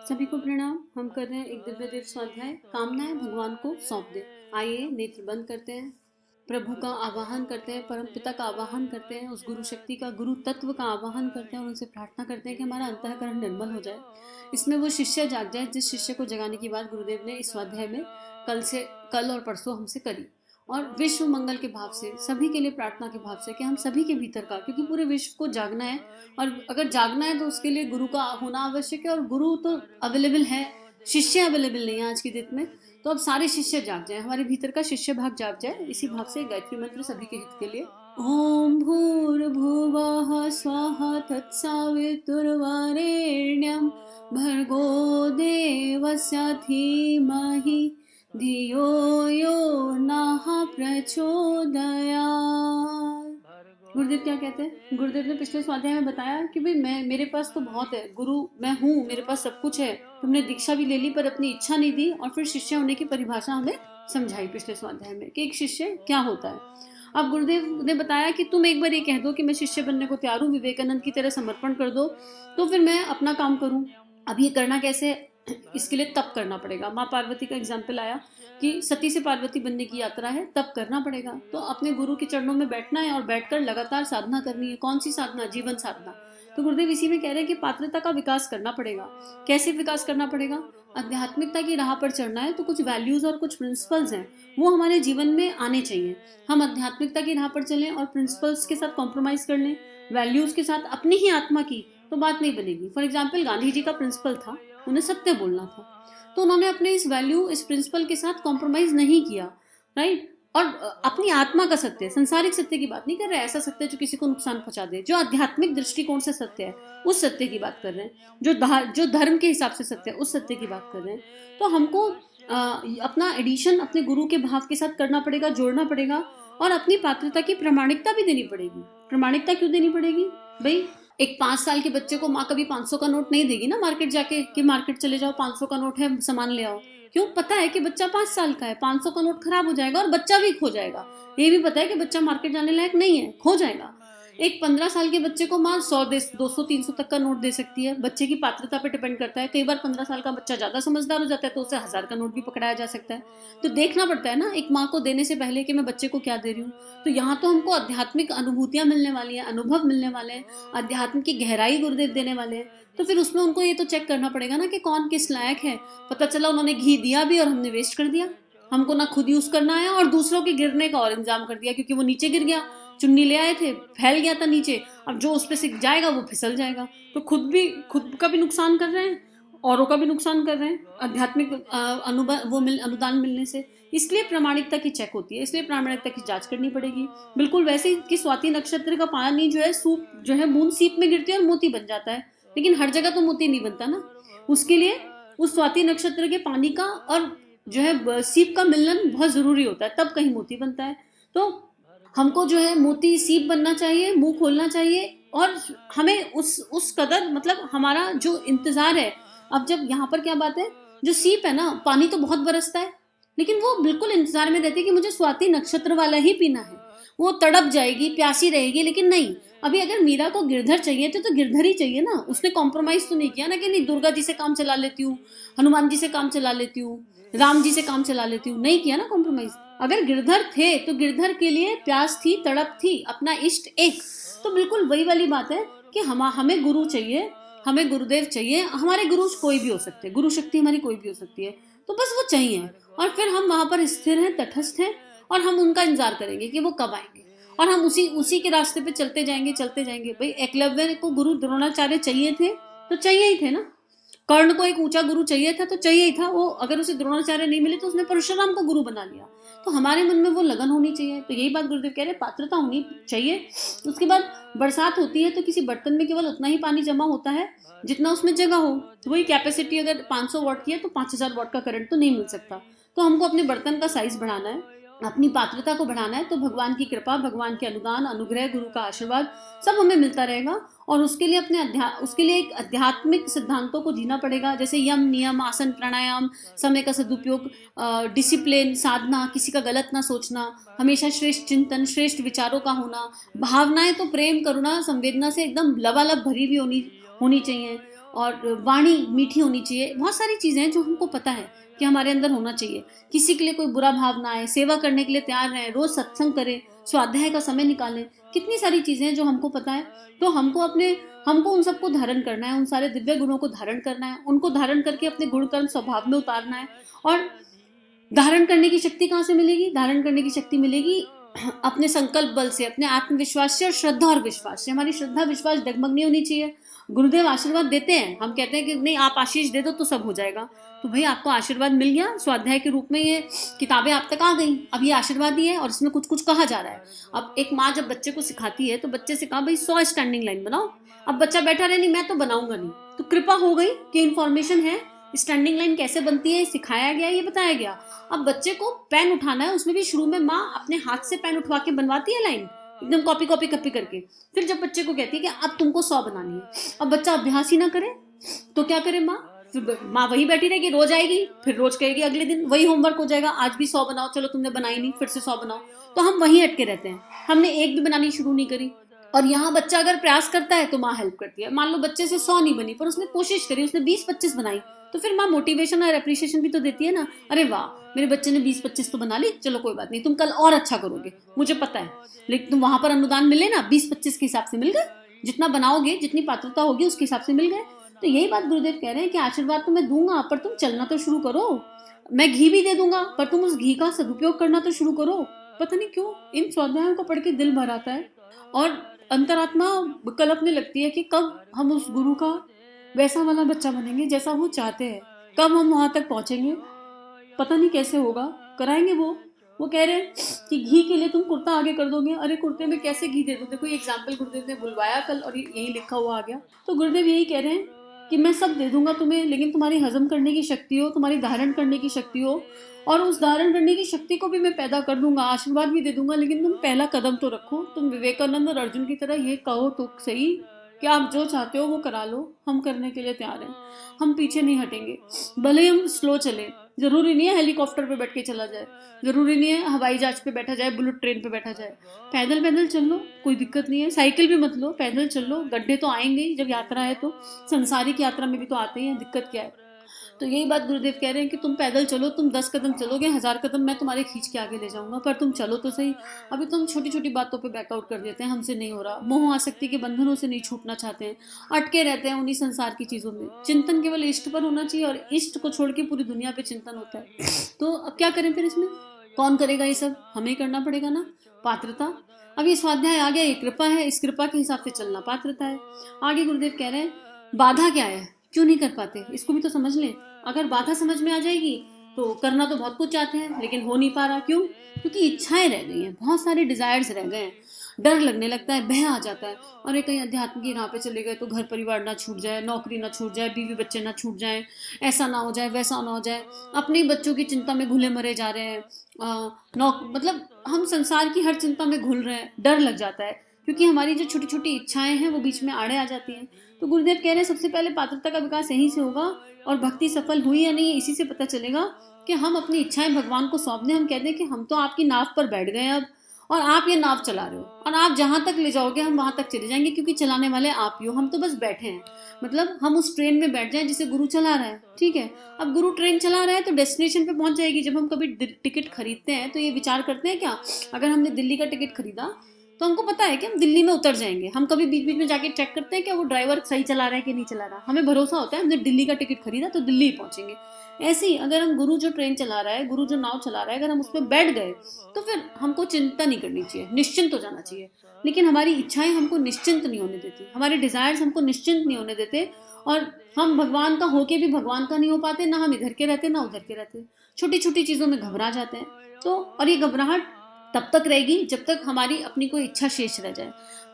सभी को प्रणाम। हम कर रहे हैं एक दिव्य देव स्वाध्याय। कामनाएं भगवान को सौंप दे। आइए नेत्र बंद करते हैं, प्रभु का आवाहन करते हैं, परम पिता का आवाहन करते हैं, उस गुरु शक्ति का, गुरु तत्व का आवाहन करते हैं और उनसे प्रार्थना करते हैं कि हमारा अंतःकरण निर्मल हो जाए। इसमें वो शिष्य जाग जाए जिस शिष्य को जगाने की बात गुरुदेव ने इस स्वाध्याय में कल और परसों हमसे करी। और विश्व मंगल के भाव से, सभी के लिए प्रार्थना के भाव से कि हम सभी के भीतर का, क्योंकि पूरे विश्व को जागना है और अगर जागना है तो उसके लिए गुरु का होना आवश्यक है। और गुरु तो अवेलेबल है, शिष्य अवेलेबल नहीं है आज की डेट में। तो अब सारे शिष्य जाग जाए, हमारे भीतर का शिष्य भाग जाग जाए। इसी भाव से गायत्री मंत्र सभी के हित के लिए। ओम भूर्भुवः स्वः तत्सवितुर्वरेण्यं भर्गो देवस्य धीमहि धियो यो नः प्रचोदयात्। गुरुदेव क्या कहते हैं? गुरुदेव ने पिछले स्वाध्याय में बताया कि भाई मेरे पास तो बहुत है, गुरु मैं हूँ, मेरे पास सब कुछ है। तुमने दीक्षा भी ले ली पर अपनी इच्छा नहीं दी। और फिर शिष्य होने की परिभाषा हमें समझाई पिछले स्वाध्याय में कि एक शिष्य क्या होता है। अब गुरुदेव ने बताया कि तुम एक बार ये कह दो कि मैं शिष्य बनने को तैयार हूँ, विवेकानंद की तरह समर्पण कर दो, तो फिर मैं अपना काम करूँ। अब ये करना कैसे है? इसके लिए तप करना पड़ेगा। माँ पार्वती का एग्जाम्पल आया कि सती से पार्वती बनने की यात्रा है, तप करना पड़ेगा। तो अपने गुरु के चरणों में बैठना है और बैठकर लगातार साधना करनी है। कौन सी साधना? जीवन साधना। तो गुरुदेव इसी में कह रहे हैं कि पात्रता का विकास करना पड़ेगा। कैसे विकास करना पड़ेगा? आध्यात्मिकता की राह पर चढ़ना है तो कुछ वैल्यूज और कुछ प्रिंसिपल्स हैं, वो हमारे जीवन में आने चाहिए। हम आध्यात्मिकता की राह पर चलें और प्रिंसिपल्स के साथ कॉम्प्रोमाइज कर लें, वैल्यूज के साथ अपनी ही आत्मा की, तो बात नहीं बनेगी। फॉर एग्जाम्पल गांधी जी का प्रिंसिपल था, उन्हें सत्य बोलना था, तो उन्होंने अपने इस वैल्यू, इस प्रिंसिपल के साथ कॉम्प्रोमाइज नहीं किया, राइट। और अपनी आत्मा का सत्य, संसारिक सत्य की बात नहीं कर रहे, ऐसा सत्य जो किसी को नुकसान पहुंचा दे, जो आध्यात्मिक दृष्टिकोण से सत्य है उस सत्य की बात कर रहे हैं, जो धर्म के हिसाब से सत्य है उस सत्य की बात कर रहे हैं। तो हमको अपना एडिशन अपने गुरु के भाव के साथ करना पड़ेगा, जोड़ना पड़ेगा और अपनी पात्रता की प्रामाणिकता भी देनी पड़ेगी। प्रामाणिकता क्यों देनी पड़ेगी भाई? एक 5 साल के बच्चे को माँ कभी 500 का नोट नहीं देगी ना मार्केट जाके कि मार्केट चले जाओ, 500 का नोट है, सामान ले आओ। क्यों? पता है कि बच्चा 5 साल का है, 500 का नोट खराब हो जाएगा और बच्चा भी खो जाएगा। ये भी पता है कि बच्चा मार्केट जाने लायक नहीं है, खो जाएगा। एक 15 साल के बच्चे को माँ 100 200 300 तक का नोट दे सकती है। बच्चे की पात्रता पे डिपेंड करता है। कई बार 15 साल का बच्चा ज्यादा समझदार हो जाता है तो उसे 1000 का नोट भी पकड़ाया जा सकता है। तो देखना पड़ता है ना एक माँ को देने से पहले कि मैं बच्चे को क्या दे रही हूँ। तो यहाँ तो हमको आध्यात्मिक अनुभूतियां मिलने वाली हैं, अनुभव मिलने वाले हैं, अध्यात्म की गहराई गुरुदेव देने वाले हैं। तो फिर उसमें उनको ये तो चेक करना पड़ेगा ना कि कौन किस लायक है। पता चला उन्होंने घी दिया भी और हमने वेस्ट कर दिया। हमको ना खुद यूज करना है और दूसरों के गिरने का और इंतजाम कर दिया, क्योंकि वो नीचे गिर गया, चुन्नी ले आए थे, फैल गया था नीचे, अब जो उस पे से जाएगा वो फिसल जाएगा। तो खुद का भी नुकसान कर रहे हैं, औरों का भी नुकसान कर रहे हैं आध्यात्मिक अनुदान मिलने से। इसलिए प्रामाणिकता की चेक होती है, इसलिए प्रामाणिकता की जांच करनी पड़ेगी। बिल्कुल वैसे ही कि स्वाति नक्षत्र का पानी जो है, सूप जो है, बूंद सीप में गिरती है और मोती बन जाता है, लेकिन हर जगह तो मोती नहीं बनता ना। उसके लिए उस स्वाति नक्षत्र के पानी का और जो है सीप का मिलन बहुत जरूरी होता है, तब कहीं मोती बनता है। तो हमको जो है मोती सीप बनना चाहिए, मुंह खोलना चाहिए और हमें उस कदर, मतलब हमारा जो इंतजार है। अब जब यहाँ पर क्या बात है, जो सीप है ना, पानी तो बहुत बरसता है लेकिन वो बिल्कुल इंतजार में रहती है कि मुझे स्वाति नक्षत्र वाला ही पीना है। वो तड़प जाएगी, प्यासी रहेगी, लेकिन नहीं, अभी अगर मीरा को गिरधर चाहिए तो गिरधर ही चाहिए ना। उसने कॉम्प्रोमाइज तो नहीं किया ना कि नहीं दुर्गा जी से काम चला लेती हूँ, हनुमान जी से काम चला लेती हूँ, राम जी से काम चला लेती हूँ, नहीं किया ना कॉम्प्रोमाइज। अगर गिरधर थे तो गिरधर के लिए प्यास थी, तड़प थी, अपना इष्ट एक। तो बिल्कुल वही वाली बात है कि हमें गुरु चाहिए, हमें गुरुदेव चाहिए। हमारे गुरु कोई भी हो सकते हैं, गुरु शक्ति हमारी कोई भी हो सकती है, तो बस वो चाहिए। और फिर हम वहां पर स्थिर हैं, तटस्थ हैं और हम उनका इंतजार करेंगे कि वो कब आएंगे और हम उसी के रास्ते पे चलते जाएंगे। भाई एकलव्य को गुरु द्रोणाचार्य चाहिए थे तो चाहिए ही थे ना। कर्ण को एक ऊंचा गुरु चाहिए था तो चाहिए ही था। वो अगर उसे द्रोणाचार्य नहीं मिले तो उसने परशुराम को गुरु बना लिया। तो हमारे मन में वो लगन होनी चाहिए। तो यही बात गुरुदेव कह रहे हैं, पात्रता होनी चाहिए। उसके बाद बरसात होती है तो किसी बर्तन में केवल उतना ही पानी जमा होता है जितना उसमें जगह हो। तो वही कैपेसिटी अगर 500 वाट की है तो 5000 वाट का करंट तो नहीं मिल सकता। तो हमको अपने बर्तन का साइज बढ़ाना है, अपनी पात्रता को बढ़ाना है। तो भगवान की कृपा, भगवान के अनुदान, अनुग्रह, गुरु का आशीर्वाद सब हमें मिलता रहेगा और उसके लिए उसके लिए एक आध्यात्मिक सिद्धांतों को जीना पड़ेगा, जैसे यम, नियम, आसन, प्राणायाम, समय का सदुपयोग, डिसिप्लिन, साधना, किसी का गलत ना सोचना, हमेशा श्रेष्ठ चिंतन, श्रेष्ठ विचारों का होना, भावनाएं तो प्रेम, करुणा, संवेदना से एकदम लबालब भरी भी होनी चाहिए, और वाणी मीठी होनी चाहिए। बहुत सारी चीज़ें हैं जो हमको पता है कि हमारे अंदर होना चाहिए। किसी के लिए कोई बुरा भाव ना आए, सेवा करने के लिए तैयार रहें, रोज सत्संग करें, स्वाध्याय का समय निकालें, कितनी सारी चीज़ें हैं जो हमको पता है। तो हमको उन सबको धारण करना है, उन सारे दिव्य गुणों को धारण करना है, उनको धारण करके अपने गुण कर्म स्वभाव में उतारना है। और धारण करने की शक्ति कहाँ से मिलेगी? धारण करने की शक्ति मिलेगी अपने संकल्प बल से, अपने आत्मविश्वास से और श्रद्धा और विश्वास से। हमारी श्रद्धा विश्वास डगमग नहीं होनी चाहिए। गुरुदेव आशीर्वाद देते हैं, हम कहते हैं कि नहीं आप आशीष दे दो तो सब हो जाएगा। तो भाई आपको आशीर्वाद मिल गया स्वाध्याय के रूप में, ये किताबें आप तक आ गई, अब ये आशीर्वाद ही है और इसमें कुछ कुछ कहा जा रहा है। अब एक माँ जब बच्चे को सिखाती है तो बच्चे से कहा भाई 100 स्टैंडिंग लाइन बनाओ। अब बच्चा बैठा रहे, नहीं मैं तो बनाऊंगा नहीं, तो कृपा हो गई कि इन्फॉर्मेशन है, स्टैंडिंग लाइन कैसे बनती है सिखाया गया, ये बताया गया। अब बच्चे को पेन उठाना है, उसमें भी शुरू में माँ अपने हाथ से पेन उठवा के बनवाती है लाइन, एकदम कॉपी कॉपी कॉपी करके। फिर जब बच्चे को कहती है कि अब तुमको 100 बनानी है, अब बच्चा अभ्यास ही ना करे तो क्या करे माँ? फिर माँ वही बैठी रहेगी, रोज आएगी, फिर रोज कहेगी, अगले दिन वही होमवर्क हो जाएगा, आज भी 100 बनाओ, चलो तुमने बनाई नहीं फिर से 100 बनाओ। तो हम वहीं अटके रहते हैं, हमने एक भी बनानी शुरू नहीं करी। और यहाँ बच्चा अगर प्रयास करता है तो माँ हेल्प करती है। मान लो बच्चे से 100 नहीं बनी पर उसने कोशिश करी, उसने 20-25 बनाई, तो फिर माँ मोटिवेशन और अप्रिशिएशन भी तो देती है ना, अरे वाह मेरे बच्चे ने 20-25 तो बना ली, चलो कोई बात नहीं, तुम कल और अच्छा करोगे, मुझे पता है। लेकिन तुम वहां पर अनुदान मिले ना, 20-25 के हिसाब से मिल गए, जितना बनाओगे जितनी पात्रता होगी उसके हिसाब से मिल गए। तो यही बात गुरुदेव कह रहे हैं कि आशीर्वाद तो मैं दूंगा पर तुम चलना तो शुरू करो। मैं घी भी दे दूंगा पर तुम उस घी का सदुपयोग करना तो शुरू करो। पता नहीं क्यों इन स्वाध्यायों को पढ़ के दिल भर आता है और अंतरात्मा कल्पने लगती है कि कब हम उस गुरु का वैसा वाला बच्चा बनेंगे जैसा वो चाहते हैं, कब हम वहां तक पहुंचेंगे, पता नहीं कैसे होगा, कराएंगे वो कह रहे हैं कि घी के लिए तुम कुर्ता आगे कर दोगे। अरे कुर्ते में कैसे घी दे दो? देखो एग्जाम्पल गुरुदेव ने बुलवाया कल और यही लिखा हुआ आ गया। तो गुरुदेव यही कह रहे हैं कि मैं सब दे दूंगा तुम्हें, लेकिन तुम्हारी हजम करने की शक्ति हो, तुम्हारी धारण करने की शक्ति हो, और उस धारण करने की शक्ति को भी मैं पैदा कर दूंगा, आशीर्वाद भी दे दूंगा, लेकिन तुम पहला कदम तो रखो। तुम विवेकानंद और अर्जुन की तरह ये कहो तो सही कि आप जो चाहते हो वो करा लो, हम करने के लिए तैयार हैं, हम पीछे नहीं हटेंगे। भले ही हम स्लो चले, जरूरी नहीं है हेलीकॉप्टर पे बैठ के चला जाए, जरूरी नहीं है हवाई जहाज पे बैठा जाए, बुलेट ट्रेन पे बैठा जाए, पैदल पैदल चल लो, कोई दिक्कत नहीं है। साइकिल भी मत लो, पैदल चल लो, गड्ढे तो आएंगे ही जब यात्रा है, तो संसारिक यात्रा में भी तो आते हैं, दिक्कत क्या है? तो यही बात गुरुदेव कह रहे हैं कि तुम पैदल चलो, तुम 10 कदम चलोगे, 1000 कदम मैं तुम्हारे खींच के आगे ले जाऊंगा, पर तुम चलो तो सही। अभी तुम छोटी छोटी बातों पे बैकआउट कर देते हैं, हमसे नहीं हो रहा, मोह आसक्ति के बंधनों से नहीं छूटना चाहते हैं, अटके रहते हैं उन्हीं संसार की चीजों में। चिंतन केवल इष्ट पर होना चाहिए और इष्ट को छोड़ के पूरी दुनिया पे चिंतन होता है। तो अब क्या करें फिर? इसमें कौन करेगा ये सब? हमें करना पड़ेगा ना। पात्रता, अब ये स्वाध्याय आ गया, ये कृपा है, इस कृपा के हिसाब से चलना पात्रता है। आगे गुरुदेव कह रहे हैं बाधा क्या है, क्यों नहीं कर पाते, इसको भी तो समझ लें। अगर बाधा समझ में आ जाएगी तो करना तो बहुत कुछ चाहते हैं लेकिन हो नहीं पा रहा, क्यों? क्योंकि इच्छाएं रह गई हैं, बहुत सारे डिजायर्स रह गए हैं, डर लगने लगता है, भय आ जाता है, और एक कहीं अध्यात्म की राह पे चले गए तो घर परिवार ना छूट जाए, नौकरी ना छूट जाए, बीवी बच्चे ना छूट जाए, ऐसा ना हो जाए, वैसा ना हो जाए, अपने ही बच्चों की चिंता में घुले मरे जा रहे हैं, मतलब हम संसार की हर चिंता में घुल रहे हैं, डर लग जाता है क्योंकि हमारी जो छोटी छोटी इच्छाएं हैं वो बीच में आड़े आ जाती हैं। तो गुरुदेव कह रहे हैं सबसे पहले पात्रता का विकास यहीं से होगा, और भक्ति सफल हुई या नहीं इसी से पता चलेगा कि हम अपनी इच्छाएं भगवान को सौंप दें। हम कहते हैं कि हम तो आपकी नाव पर बैठ गए अब, और आप ये नाव चला रहे हो, और आप जहां तक ले जाओगे हम वहां तक चले जाएंगे, क्योंकि चलाने वाले आप ही हो, हम तो बस बैठे हैं। मतलब हम उस ट्रेन में बैठ जाएं जिसे गुरु चला रहा है, ठीक है। अब गुरु ट्रेन चला रहा है तो डेस्टिनेशन पे पहुंच जाएगी। जब हम कभी टिकट खरीदते हैं तो ये विचार करते हैं क्या, अगर हमने दिल्ली का टिकट खरीदा तो हमको पता है कि हम दिल्ली में उतर जाएंगे, हम कभी बीच बीच में जाके चेक करते हैं कि वो ड्राइवर सही चला रहा है कि नहीं चला रहा, हमें भरोसा होता है हमने दिल्ली का टिकट खरीदा तो दिल्ली ही पहुंचेंगे। ऐसे ही अगर हम गुरु जो ट्रेन चला रहा है, गुरु जो नाव चला रहा है, अगर हम उसमें बैठ गए तो फिर हमको चिंता नहीं करनी चाहिए, निश्चिंत हो जाना चाहिए। लेकिन हमारी इच्छाएं हमको निश्चिंत नहीं होने देती, हमारे डिजायर्स हमको निश्चिंत नहीं होने देते, और हम भगवान का होके भी भगवान का नहीं हो पाते, ना हम इधर के रहते ना उधर के रहते, छोटी छोटी चीजों में घबरा जाते हैं। तो और ये घबराहट तब तक रहेगी जब तक हमारी अपनी कोई इच्छा शेष रह जाए।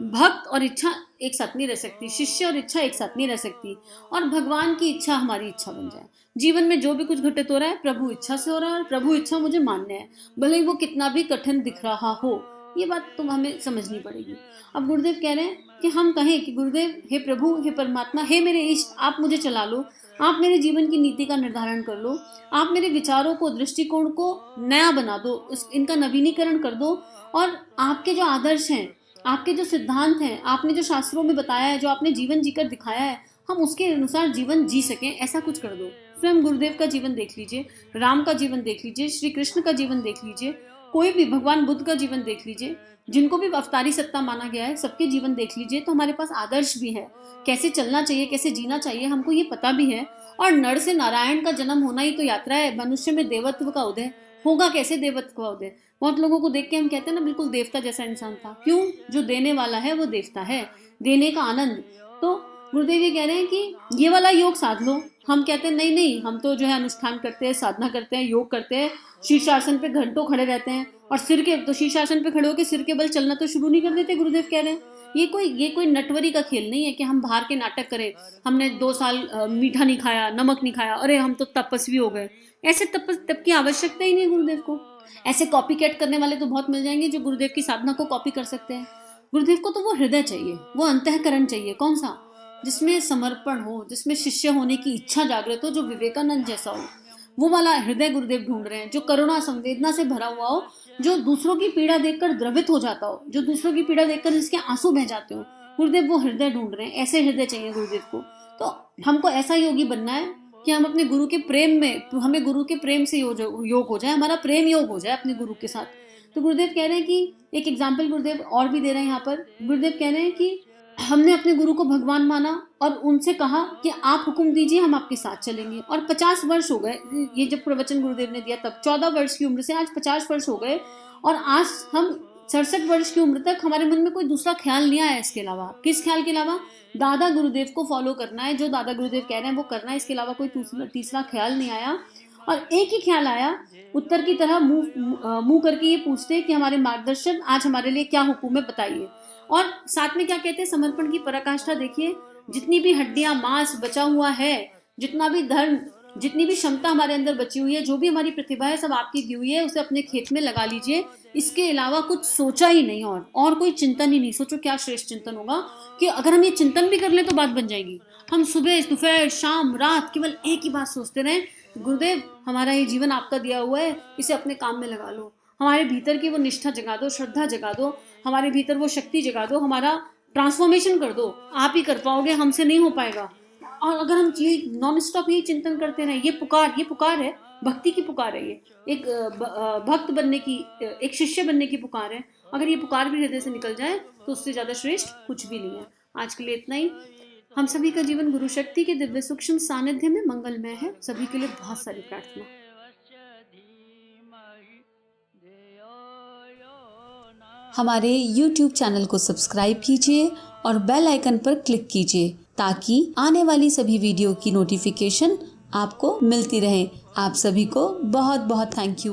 भक्त और इच्छा एक साथ नहीं रह सकती, शिष्य और इच्छा एक साथ नहीं रह सकती, और भगवान की इच्छा हमारी इच्छा बन जाए। जीवन में जो भी कुछ घटित हो रहा है प्रभु इच्छा से हो रहा है, और प्रभु इच्छा मुझे मान्य है, भले ही वो कितना भी कठिन दिख रहा हो, ये बात तो हमें समझनी पड़ेगी। अब गुरुदेव कह रहे हैं कि हम कहें कि गुरुदेव, हे प्रभु, हे परमात्मा, हे मेरे इष्ट, आप मुझे चला लो, आप मेरे जीवन की नीति का निर्धारण कर लो, आप मेरे विचारों को, दृष्टिकोण को नया बना दो, इनका नवीनीकरण कर दो, और आपके जो आदर्श हैं, आपके जो सिद्धांत हैं, आपने जो शास्त्रों में बताया है, जो आपने जीवन जीकर दिखाया है, हम उसके अनुसार जीवन जी सकें, ऐसा कुछ कर दो। स्वयं गुरुदेव का जीवन देख लीजिए, राम का जीवन देख लीजिए, श्री कृष्ण का जीवन देख लीजिए, कोई भी भगवान बुद्ध का जीवन देख लीजिए, जिनको भी अवतारी सत्ता माना गया है, सबके जीवन देख लीजिए, तो हमारे पास आदर्श भी है, कैसे चलना चाहिए, कैसे जीना चाहिए, हमको ये पता भी है। और नर से नारायण का जन्म होना ही तो यात्रा है, मनुष्य में देवत्व का उदय होगा। कैसे देवत्व का उदय? बहुत लोगों को देख के हम कहते हैं ना, बिल्कुल देवता जैसा इंसान था। क्यों? जो देने वाला है वो देवता है, देने का आनंद। तो गुरुदेव ये कह रहे हैं कि ये वाला योग साध लो। हम कहते हैं नहीं नहीं, हम तो जो है अनुष्ठान करते हैं, साधना करते हैं, योग करते हैं, शीर्षासन पे घंटों खड़े रहते हैं, और सिर के तो शीर्षासन पे खड़े होकर सिर के बल चलना तो शुरू नहीं कर देते। गुरुदेव कह रहे हैं ये कोई नटवरी का खेल नहीं है कि हम बाहर के नाटक करें, हमने 2 साल मीठा नहीं खाया, नमक नहीं खाया, अरे हम तो तपस्वी हो गए। ऐसे तप की आवश्यकता ही नहीं गुरुदेव को। ऐसे कॉपी कैट करने वाले तो बहुत मिल जाएंगे जो गुरुदेव की साधना को कॉपी कर सकते हैं। गुरुदेव को तो वो हृदय चाहिए, वो अंतःकरण चाहिए। कौन सा? जिसमें समर्पण हो, जिसमें शिष्य होने की इच्छा जागृत हो, जो विवेकानंद जैसा हो। वो वाला हृदय गुरुदेव ढूंढ रहे हैं, जो करुणा संवेदना से भरा हुआ हो, जो दूसरों की पीड़ा देखकर द्रवित हो जाता हो, जो दूसरों की पीड़ा देखकर जिसके आंसू बह जाते हो। गुरुदेव वो हृदय ढूंढ रहे हैं, ऐसे हृदय चाहिए गुरुदेव को। तो हमको ऐसा योगी बनना है कि हम अपने गुरु के प्रेम में, हमें गुरु के प्रेम से योग हो जाए, हमारा प्रेम योग हो जाए अपने गुरु के साथ। तो गुरुदेव कह रहे हैं कि एक एग्जाम्पल गुरुदेव और भी दे रहे हैं यहाँ पर। गुरुदेव कह रहे हैं कि हमने अपने गुरु को भगवान माना और उनसे कहा कि आप हुक्म दीजिए, हम आपके साथ चलेंगे। और 50 वर्ष हो गए, ये जब प्रवचन गुरुदेव ने दिया तब 14 वर्ष की उम्र से आज 50 वर्ष हो गए, और आज हम 67 वर्ष की उम्र तक हमारे मन में कोई दूसरा ख्याल नहीं आया इसके अलावा। किस ख्याल के अलावा? दादा गुरुदेव को फॉलो करना है, जो दादा गुरुदेव कह रहे हैं वो करना है, इसके अलावा कोई तीसरा ख्याल नहीं आया। और एक ही ख्याल आया, उत्तर की तरह मुंह करके ये पूछते कि हमारे मार्गदर्शन आज हमारे लिए क्या हुक्म है बताइए। और साथ में क्या कहते हैं? समर्पण की पराकाष्ठा देखिए। जितनी भी हड्डियां, मांस बचा हुआ है, जितना भी धर्म, जितनी भी क्षमता हमारे अंदर बची हुई है, जो भी हमारी प्रतिभा है, सब आपकी दी हुई है, उसे अपने खेत में लगा लीजिए। इसके अलावा कुछ सोचा ही नहीं, और कोई चिंतन ही नहीं। सोचो क्या श्रेष्ठ चिंतन होगा कि अगर हम ये चिंतन भी कर लें तो बात बन जाएगी। हम सुबह, दोपहर, शाम, रात केवल एक ही बात सोचते रहें, गुरुदेव हमारा ये जीवन आपका दिया हुआ है, इसे अपने काम में लगा लो। हमारे भीतर की वो निष्ठा जगा दो, श्रद्धा जगा दो, हमारे भीतर वो शक्ति जगा दो, हमारा ट्रांसफॉर्मेशन कर दो। आप ही कर पाओगे, हमसे नहीं हो पाएगा। और अगर हम ये नॉन स्टॉप यही चिंतन करते रहे, ये पुकार है, भक्ति की पुकार है, ये एक भक्त बनने की, एक शिष्य बनने की पुकार है। अगर ये पुकार भी हृदय से निकल जाए तो उससे ज्यादा श्रेष्ठ कुछ भी नहीं है। आज के लिए इतना ही। हम सभी का जीवन गुरु शक्ति के दिव्य सूक्ष्म सानिध्य में मंगलमय है। सभी के लिए बहुत सारी प्रार्थना। हमारे YouTube चैनल को सब्सक्राइब कीजिए और बेल आइकन पर क्लिक कीजिए ताकि आने वाली सभी वीडियो की नोटिफिकेशन आपको मिलती रहे। आप सभी को बहुत बहुत थैंक यू।